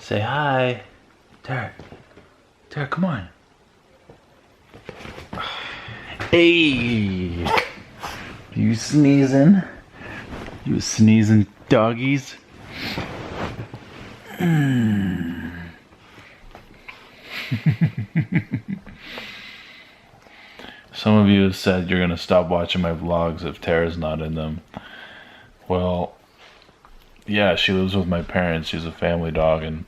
Say hi. Tara, come on. Hey, you sneezing? You sneezing doggies? Some of you have said you're gonna stop watching my vlogs if Tara's not in them. Well, yeah, she lives with my parents. She's a family dog, and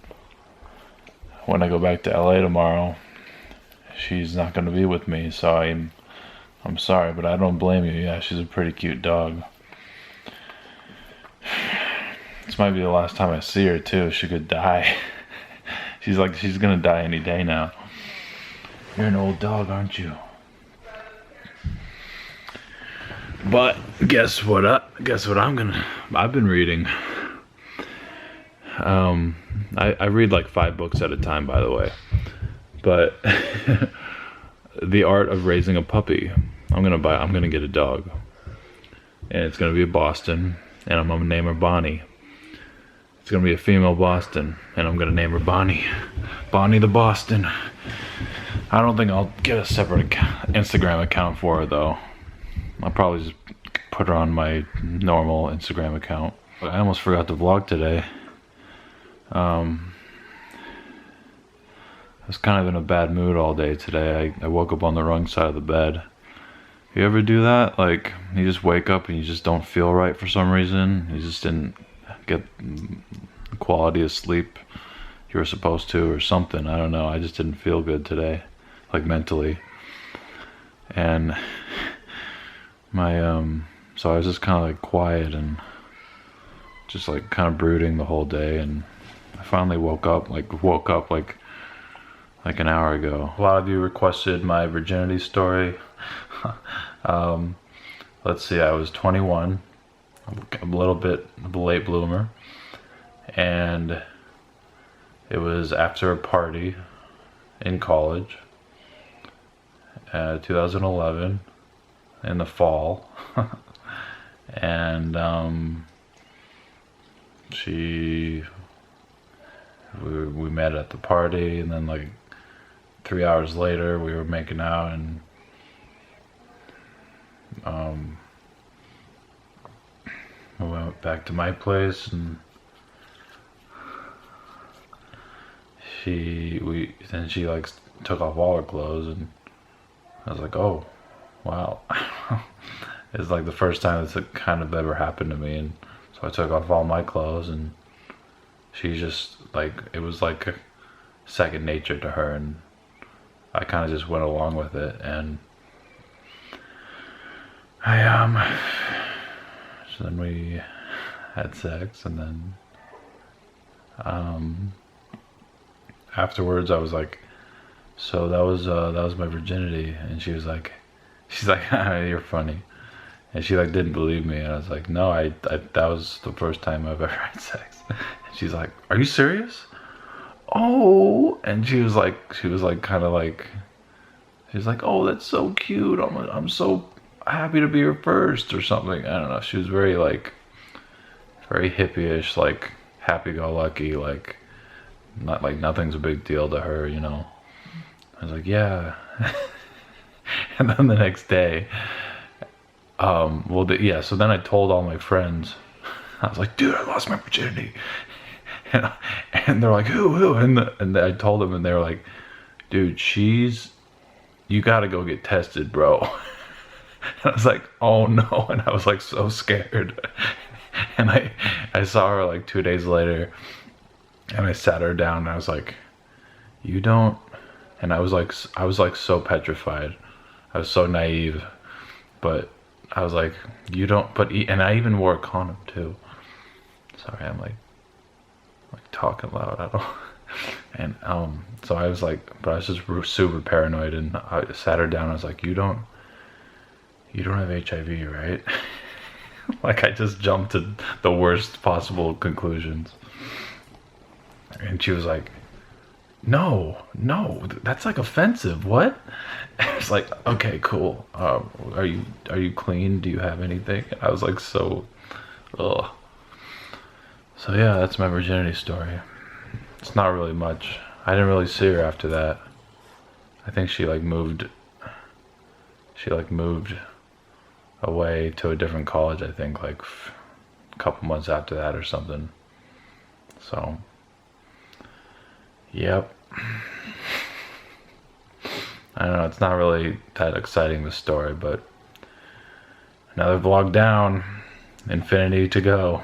when I go back to LA tomorrow, she's not gonna be with me, so I'm sorry, but I don't blame you. Yeah, she's a pretty cute dog. This might be the last time I see her too. She could die. She's gonna die any day now. You're an old dog, aren't you? But guess what? I've been reading. I read like 5 books at a time, by the way. But The Art of Raising a Puppy. I'm gonna get a dog, and it's gonna be a Boston, and I'm gonna name her Bonnie. It's gonna be a female Boston, and I'm gonna name her Bonnie. Bonnie the Boston. I don't think I'll get a separate Instagram account for her though. I'll probably just put her on my normal Instagram account. But I almost forgot to vlog today. I was kind of in a bad mood all day today. I woke up on the wrong side of the bed. You ever do that? Like, you just wake up and you just don't feel right for some reason. You just didn't get the quality of sleep you were supposed to or something. I don't know. I just didn't feel good today, like mentally. And so I was just kind of like quiet and just like kind of brooding the whole day, and I finally woke up like an hour ago. A lot of you requested my virginity story. Let's see, I was 21, a little bit of a late bloomer, and it was after a party in college, 2011, in the fall. And we met at the party, and then like 3 hours later we were making out, and we went back to my place, and she like took off all her clothes, and I was like, oh wow. It's like the first time it's kind of ever happened to me, and so I took off all my clothes, and she just like, it was like a second nature to her, and I kind of just went along with it. And so then we had sex, and then afterwards I was like, so that was my virginity, and she's like you're funny. And she like didn't believe me, and I was like, no, I that was the first time I've ever had sex. And she's like, are you serious? Oh, and she was like kind of like, she's like, oh, that's so cute. I'm so happy to be your first, or something. I don't know. She was very like, very hippie-ish, like happy-go-lucky, like not like nothing's a big deal to her, you know. I was like, yeah. And then the next day, so then I told all my friends. I was like, dude, I lost my virginity. And they're like, who? And I told them, and they were like, dude, you gotta go get tested, bro. And I was like, oh no. And I was like so scared. And I saw her like 2 days later, and I sat her down, and I was like, you don't. And I was like so petrified. I was so naive, but I was like, you don't. And I even wore a condom too. Sorry, I'm like talking loud. I don't. And so I was like, but I was just super paranoid, and I sat her down. I was like, you don't have HIV, right? Like, I just jumped to the worst possible conclusions. And she was like, no, that's like offensive. What? It's like, okay, cool. Are you clean? Do you have anything? And I was like, so, ugh. So yeah, that's my virginity story. it's not really much. I didn't really see her after that. I think she like moved. She like moved away to a different college. I think like a couple months after that or something. So, yep. I don't know. It's not really that exciting, the story, but another vlog down. Infinity to go.